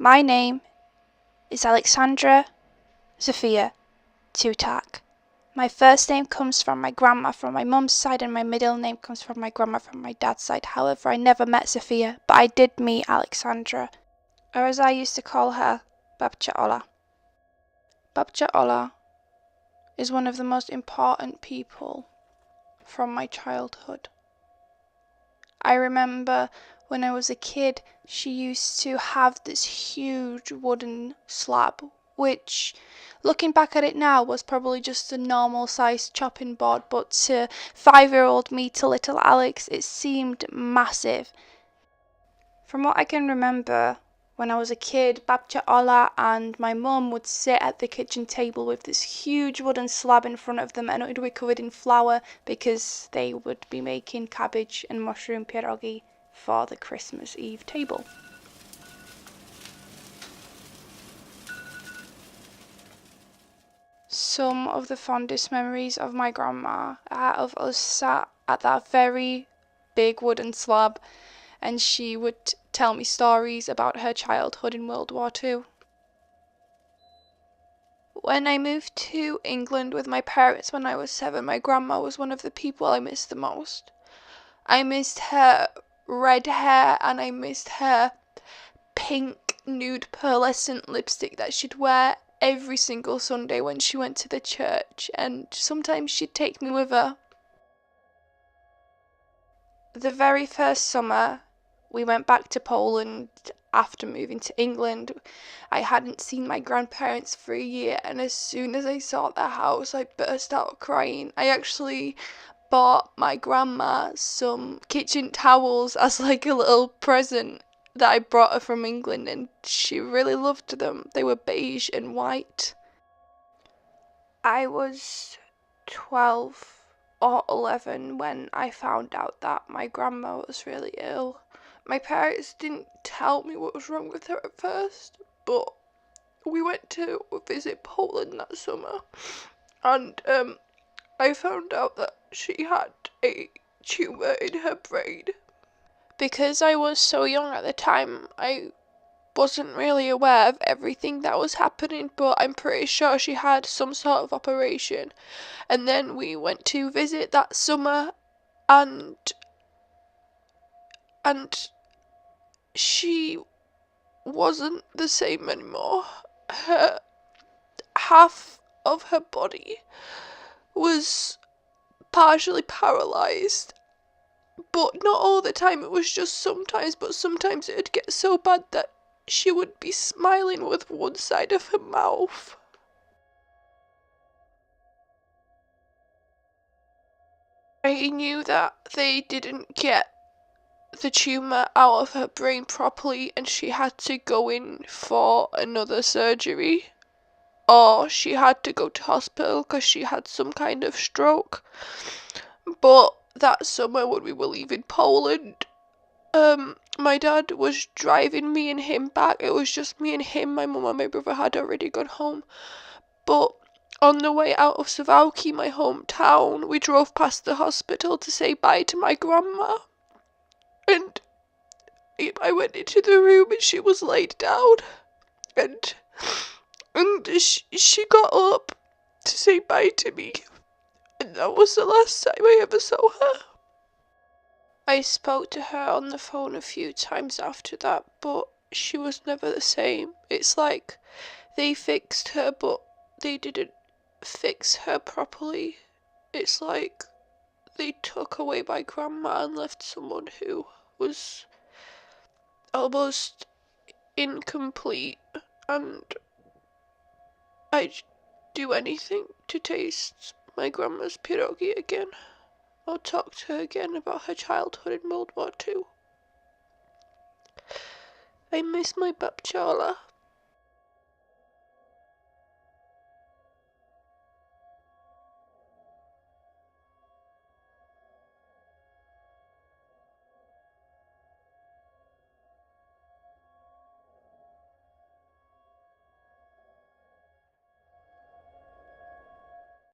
My name is Alexandra Sophia Tutak. My first name comes from my grandma from my mum's side, and my middle name comes from my grandma from my dad's side. However, I never met Sophia, but I did meet Alexandra, or as I used to call her, Babcia Ola. Babcia Ola is one of the most important people from my childhood. I remember when I was a kid, she used to have this huge wooden slab, which, looking back at it now, was probably just a normal sized chopping board, but to 5-year-old me, to little Alex, it seemed massive. From what I can remember, when I was a kid, Babcia Ola and my mum would sit at the kitchen table with this huge wooden slab in front of them, and it would be covered in flour because they would be making cabbage and mushroom pierogi for the Christmas Eve table. Some of the fondest memories of my grandma are of us sat at that very big wooden slab, and she would tell me stories about her childhood in World War II. When I moved to England with my parents when I was 7, my grandma was one of the people I missed the most. I missed her red hair, and I missed her pink nude pearlescent lipstick that she'd wear every single Sunday when she went to the church, and sometimes she'd take me with her. The very first summer we went back to Poland after moving to England. I hadn't seen my grandparents for a year, and as soon as I saw their house, I burst out crying. I actually bought my grandma some kitchen towels as like a little present that I brought her from England, and she really loved them. They were beige and white. I was 12 or 11 when I found out that my grandma was really ill. My parents didn't tell me what was wrong with her at first, but we went to visit Poland that summer, and I found out that she had a tumour in her brain. Because I was so young at the time, I wasn't really aware of everything that was happening, but I'm pretty sure she had some sort of operation. And then we went to visit that summer, and she wasn't the same anymore. Her half of her body was partially paralysed, but not all the time, it was just sometimes, but sometimes it'd get so bad that she would be smiling with one side of her mouth. I knew that they didn't get the tumour out of her brain properly, and she had to go in for another surgery, or she had to go to hospital because she had some kind of stroke. But that summer when we were leaving Poland, my dad was driving me and him back. It was just me and him. My mum and my brother had already gone home. But on the way out of Suwałki, my hometown, we drove past the hospital to say bye to my grandma. And I went into the room and she was laid down. And she got up to say bye to me. And that was the last time I ever saw her. I spoke to her on the phone a few times after that, but she was never the same. It's like they fixed her, but they didn't fix her properly. It's like they took away my grandma and left someone who was almost incomplete, and I'd do anything to taste my grandma's pierogi again. I'll talk to her again about her childhood in World War II. I miss my Babcia Ola.